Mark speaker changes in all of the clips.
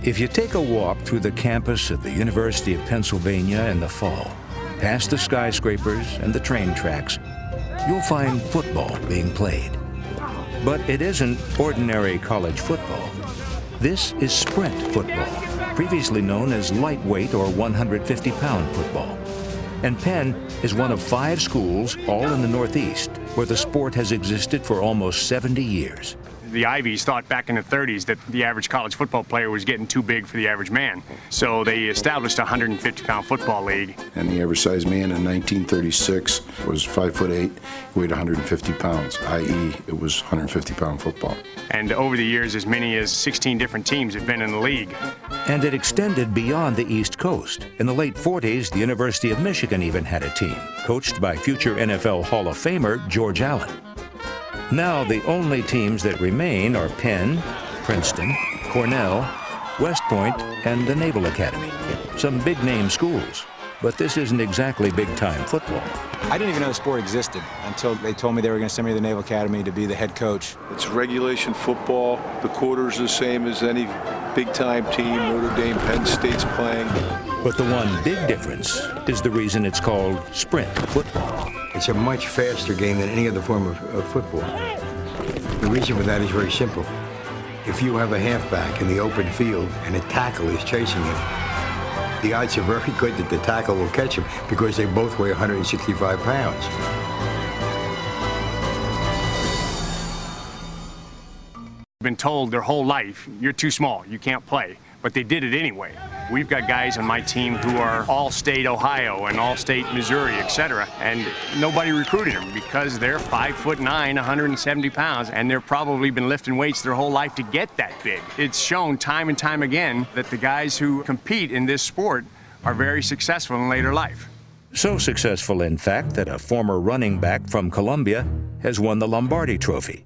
Speaker 1: If you take a walk through the campus of the University of Pennsylvania in the fall, past the skyscrapers and the train tracks, you'll find football being played. But it isn't ordinary college football. This is sprint football, previously known as lightweight or 150-pound football. And Penn is one of 5 schools, all in the Northeast, where the sport has existed for almost 70 years.
Speaker 2: The Ivies thought back in the 30s that the average college football player was getting too big for the average man. So they established a 150-pound football league.
Speaker 3: And the average size man in 1936 was 5'8", weighed 150 pounds, i.e. it was 150-pound football.
Speaker 2: And over the years, as many as 16 different teams have been in the league.
Speaker 1: And it extended beyond the East Coast. In the late 40s, the University of Michigan even had a team, coached by future NFL Hall of Famer George Allen. Now, the only teams that remain are Penn, Princeton, Cornell, West Point, and the Naval Academy. Some big-name schools, but this isn't exactly big-time football.
Speaker 4: I didn't even know the sport existed until they told me they were going to send me to the Naval Academy to be the head coach.
Speaker 5: It's regulation football. The quarter's the same as any big-time team. Notre Dame, Penn State's playing.
Speaker 1: But the one big difference is the reason it's called sprint football.
Speaker 6: It's a much faster game than any other form of football. The reason for that is very simple. If you have a halfback in the open field and a tackle is chasing him, the odds are very good that the tackle will catch him because they both weigh 165 pounds.
Speaker 2: Been told their whole life, you're too small, you can't play. But they did it anyway. We've got guys on my team who are All-State Ohio and All-State Missouri, etc. And nobody recruited them because they're 5'9", 170 pounds, and they've probably been lifting weights their whole life to get that big. It's shown time and time again that the guys who compete in this sport are very successful in later life.
Speaker 1: So successful, in fact, that a former running back from Columbia has won the Lombardi Trophy.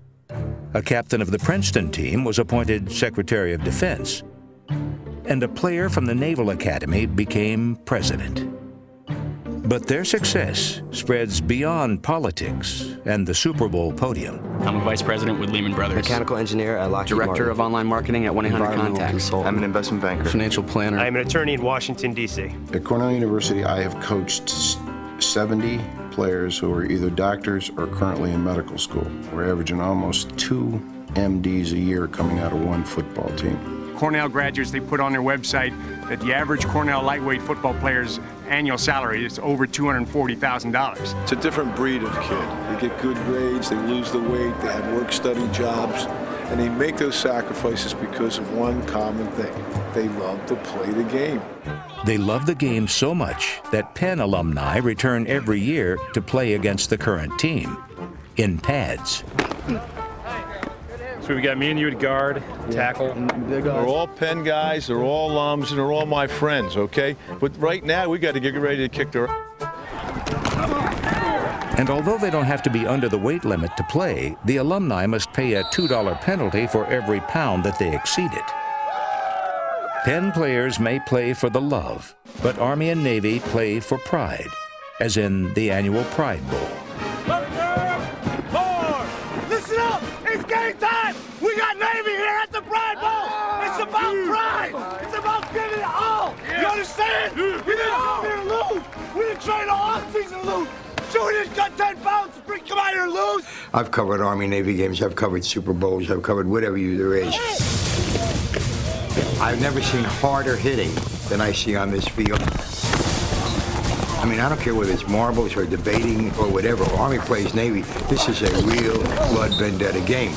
Speaker 1: A captain of the Princeton team was appointed Secretary of Defense. And a player from the Naval Academy became president. But their success spreads beyond politics and the Super Bowl podium.
Speaker 7: I'm a vice president with Lehman Brothers.
Speaker 8: Mechanical engineer at Lockheed
Speaker 7: Director
Speaker 8: Martin.
Speaker 7: of online marketing at 1-800-CONTACTS.
Speaker 8: I'm an investment banker.
Speaker 7: Financial planner.
Speaker 9: I am an attorney in Washington, D.C.
Speaker 3: At Cornell University, I have coached 70 players who are either doctors or currently in medical school. We're averaging almost 2 MDs a year coming out of one football team.
Speaker 2: Cornell graduates, they put on their website that the average Cornell lightweight football player's annual salary is over $240,000.
Speaker 5: It's a different breed of kid. They get good grades, they lose the weight, they have work-study jobs, and they make those sacrifices because of one common thing. They love to play the game.
Speaker 1: They love the game so much that Penn alumni return every year to play against the current team in pads.
Speaker 9: So we got me and you at guard, tackle.
Speaker 5: They're all Penn guys, they're all alums, and they're all my friends, okay? But right now, we got to get ready to kick their...
Speaker 1: And although they don't have to be under the weight limit to play, the alumni must pay a $2 penalty for every pound that they exceed it. Penn players may play for the love, but Army and Navy play for pride, as in the annual Pride Bowl.
Speaker 10: Listen up! It's game time! We got Navy here at the Pride Bowl! It's about pride! It's about giving it all! You understand? We didn't come here to lose! We didn't train all off-season to lose! So we didn't cut 10 pounds to come out here and lose!
Speaker 6: I've covered Army-Navy games, I've covered Super Bowls, I've covered whatever there is. I've never seen harder hitting than I see on this field. I mean, I don't care whether it's marbles or debating or whatever. Army plays Navy. This is a real blood vendetta game.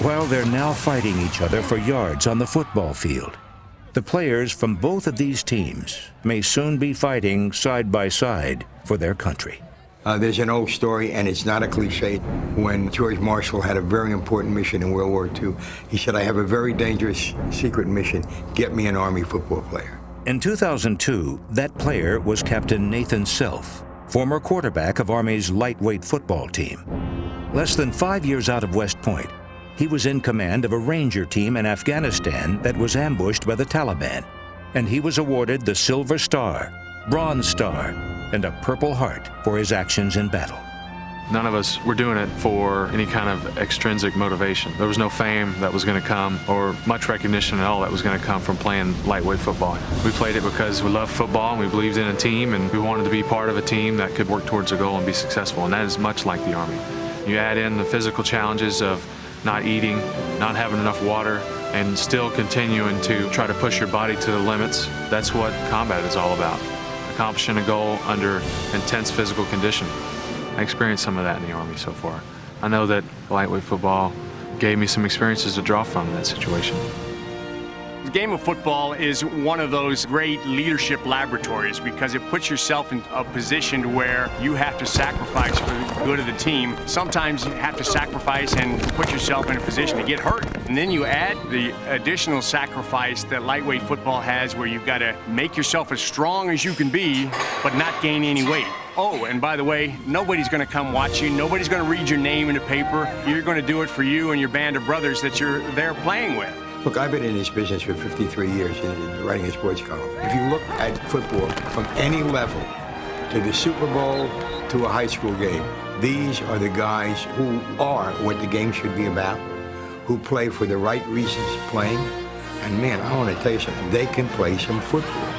Speaker 1: While they're now fighting each other for yards on the football field, the players from both of these teams may soon be fighting side by side for their country.
Speaker 6: There's an old story, and it's not a cliche. When George Marshall had a very important mission in World War II, he said, I have a very dangerous secret mission. Get me an Army football player.
Speaker 1: In 2002, that player was Captain Nathan Self, former quarterback of Army's lightweight football team. Less than 5 years out of West Point, he was in command of a Ranger team in Afghanistan that was ambushed by the Taliban, and he was awarded the Silver Star, Bronze Star, and a Purple Heart for his actions in battle.
Speaker 11: None of us were doing it for any kind of extrinsic motivation. There was no fame that was going to come or much recognition at all that was going to come from playing lightweight football. We played it because we loved football and we believed in a team and we wanted to be part of a team that could work towards a goal and be successful, and that is much like the Army. You add in the physical challenges of not eating, not having enough water, and still continuing to try to push your body to the limits. That's what combat is all about, accomplishing a goal under intense physical condition. I experienced some of that in the Army so far. I know that lightweight football gave me some experiences to draw from in that situation.
Speaker 2: The game of football is one of those great leadership laboratories because it puts yourself in a position where you have to sacrifice for the good of the team. Sometimes you have to sacrifice and put yourself in a position to get hurt. And then you add the additional sacrifice that lightweight football has where you've got to make yourself as strong as you can be, but not gain any weight. Oh, and by the way, nobody's going to come watch you. Nobody's going to read your name in the paper. You're going to do it for you and your band of brothers that you're there playing with.
Speaker 6: Look, I've been in this business for 53 years writing a sports column. If you look at football from any level, to the Super Bowl, to a high school game, these are the guys who are what the game should be about, who play for the right reasons playing. And man, I want to tell you something, they can play some football.